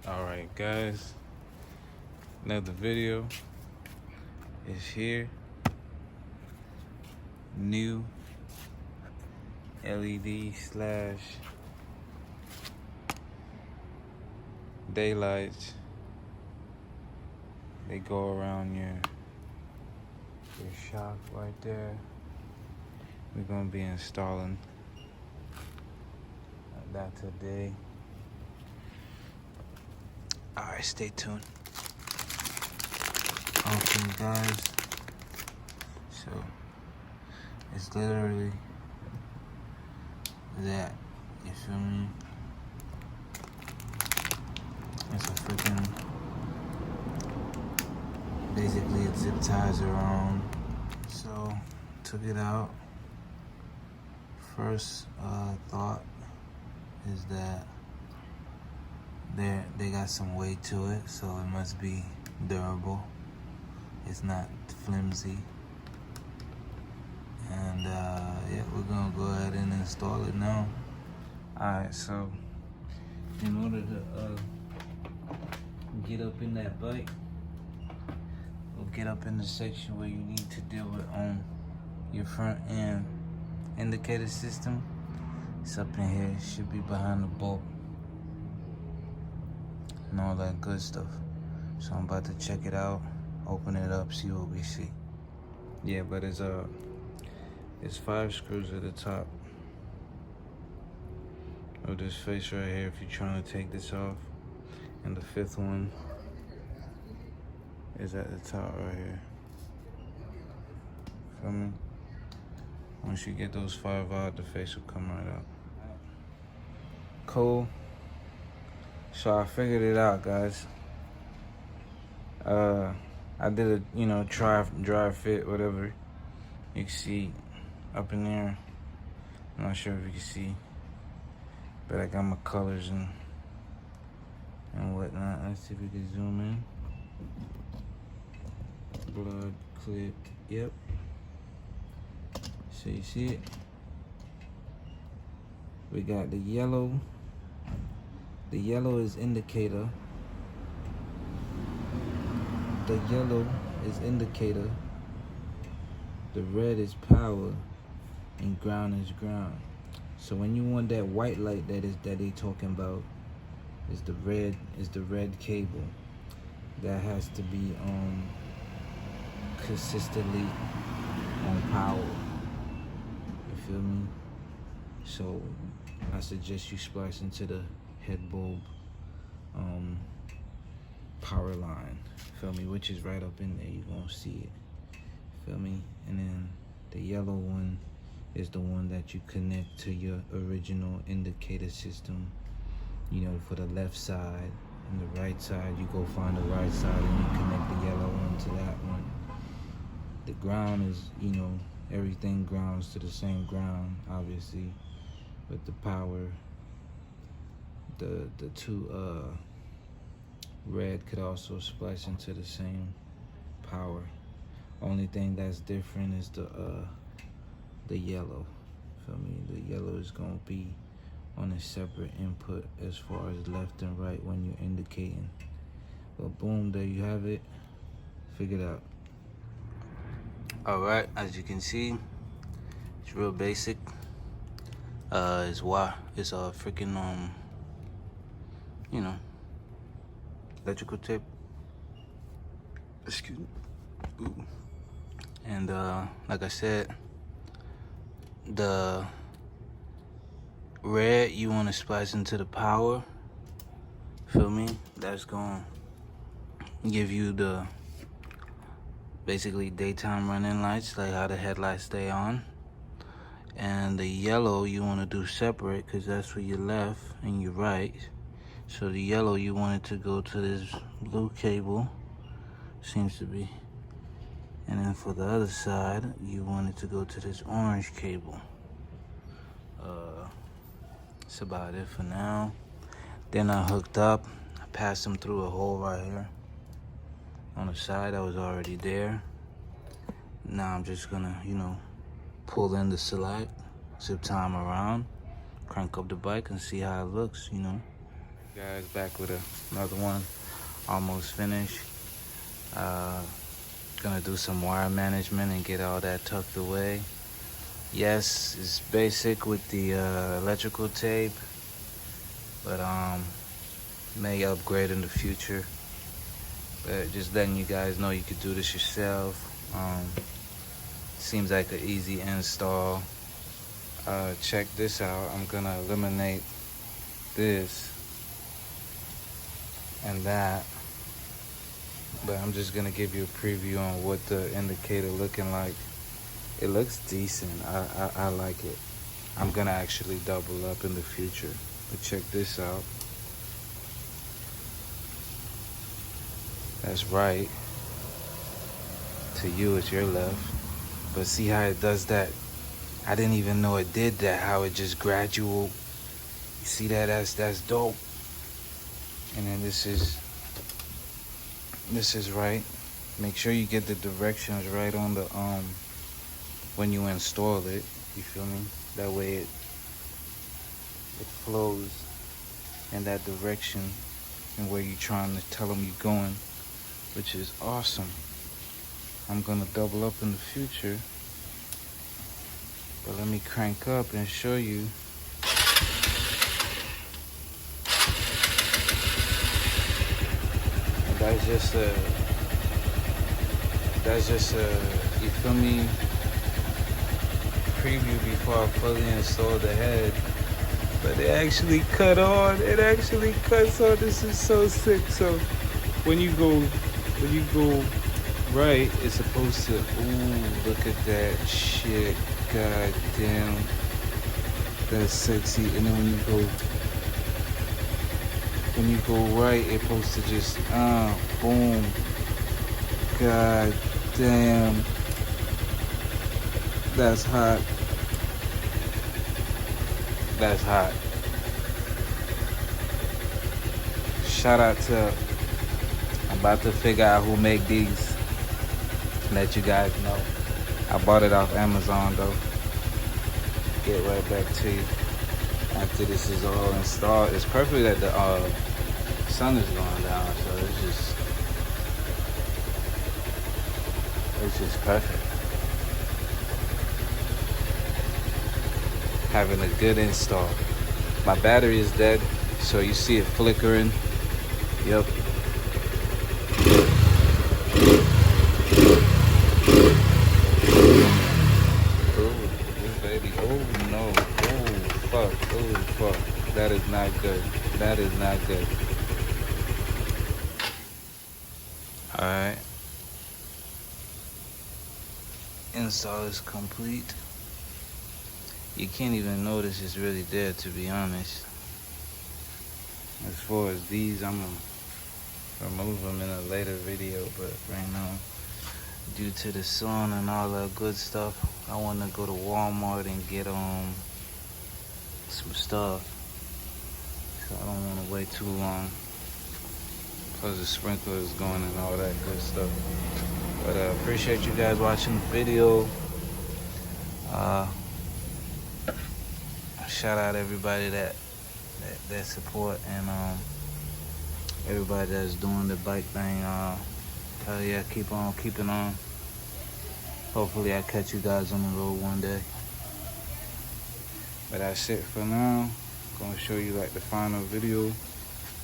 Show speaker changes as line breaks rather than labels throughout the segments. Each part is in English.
Alright guys, another video is here. New LED slash daylights. They go around your shock right there. We're gonna be installing that today. Alright, stay tuned. Okay guys, so it's literally that, you feel me? It's a freaking, basically it zip ties around. So took it out. First thought is that they got some weight to it, so it must be durable. It's not flimsy. And yeah, we're gonna go ahead and install it now. Alright, so in order to get up in that bike, or get up in the section where you need to deal with your front end indicator system, it's up in here. It should be behind the bolt and all that good stuff. So I'm about to check it out, open it up, see what we see. Yeah, but it's 5 screws at the top of this face right here if you're trying to take this off, and the 5th one is at the top right here. Feel me? Once you get those 5 out, the face will come right out. Cool. So I figured it out, guys. I did a dry fit, whatever. You can see up in there. I'm not sure if you can see, but I got my colors and whatnot. Let's see if we can zoom in. Blood clip, yep. So you see it? We got the yellow. The yellow is indicator. The yellow is indicator. The red is power, and ground is ground. So when you want that white light that they talking about, is the red cable. That has to be consistently on power. You feel me? So I suggest you splice into the head bulb power line, feel me, which is right up in there. You gonna see it, feel me? And then the yellow one is the one that you connect to your original indicator system, you know, for the left side. And the right side, you go find the right side and you connect the yellow one to that one. The ground is, you know, everything grounds to the same ground, obviously, but the power, the two red could also splice into the same power. Only thing that's different is the yellow. Feel me? The yellow is gonna be on a separate input as far as left and right when you're indicating. But boom, there you have it. Figured out. All right, as you can see, it's real basic. It's a freaking you know, electrical tape. Excuse me. Ooh. And like I said, the red you want to splice into the power. Feel me? That's gonna give you the basically daytime running lights, like how the headlights stay on. And the yellow you want to do separate, because that's for your left and your right. So the yellow you want it to go to this blue cable, seems to be. And then for the other side, you want it to go to this orange cable. That's about it for now. Then I hooked up. I passed them through a hole right here on the side that was already there. Now I'm just gonna, you know, pull in the select, zip time around, crank up the bike and see how it looks, you know. Guys, back with another one, almost finished. Gonna do some wire management and get all that tucked away. Yes, it's basic with the electrical tape, but may upgrade in the future. But just letting you guys know you could do this yourself. Seems like an easy install. Check this out. I'm gonna eliminate this and that, but I'm just gonna give you a preview on what the indicator looking like. It looks decent. I like it. I'm gonna actually double up in the future, but check this out. That's right. To you, it's your left. But see how it does that? I didn't even know it did that. How it just gradual. You see that? That's dope. And then this is right. Make sure you get the directions right on the when you install it. You feel me? That way it flows in that direction and where you're trying to tell them you're going, which is awesome. I'm gonna double up in the future, but let me crank up and show you. That's just a, you feel me, preview before I fully install the head. But it actually cut on. It actually cuts on. This is so sick. So when you go right, it's supposed to, ooh, look at that shit. God damn. That's sexy. And then when you go right, it's supposed to just, boom. God damn. That's hot. That's hot. Shout out to, I'm about to figure out who make these. Let you guys know. I bought it off Amazon though. Get right back to you after this is all installed. It's perfect that the sun is going down, so it's just perfect. Having a good install. My battery is dead, so you see it flickering. Yep. Oh, this baby. Oh no. Oh fuck. Oh fuck. That is not good. That is not good. Alright. Install is complete. You can't even notice it's really there, to be honest. As far as these, I'm gonna remove them in a later video, but right now, due to the sun and all that good stuff, I want to go to Walmart and get some stuff. So I don't want to wait too long. Plus the sprinkler is going and all that good stuff. But I appreciate you guys watching the video. Shout out everybody that support, and everybody that's doing the bike thing. Hell yeah, keep on keeping on. Hopefully I catch you guys on the road one day. But that's it for now. Gonna show you like the final video.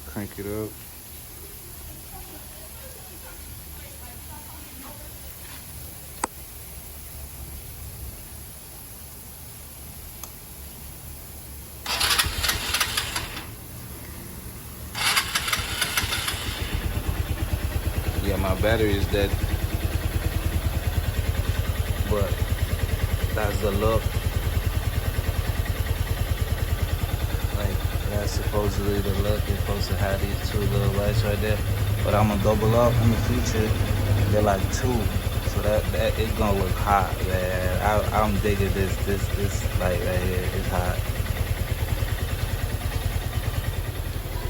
Crank it up. Yeah, my battery is dead, but that's the look. Like, that's supposedly the look. You're supposed to have these two little lights right there, but I'm gonna double up in the future. They're like two, so that it's gonna look hot, man. I'm digging this light right here. It's hot.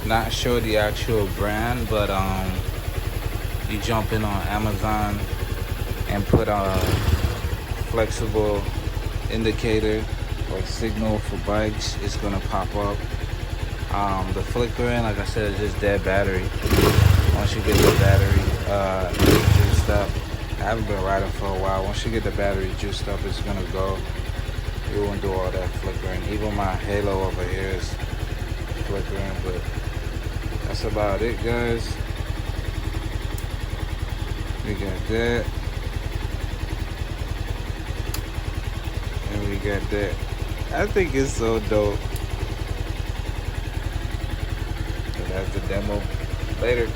Not sure the actual brand, but you jump in on Amazon and put a flexible indicator or signal for bikes, it's gonna pop up. The flickering, like I said, is just dead battery. Once you get the battery juiced up, I haven't been riding for a while. Once you get the battery juiced up, it's gonna go. You won't do all that flickering. Even my halo over here is flickering, but that's about it, guys. We got that. And we got that. I think it's so dope. So that's the demo. Later.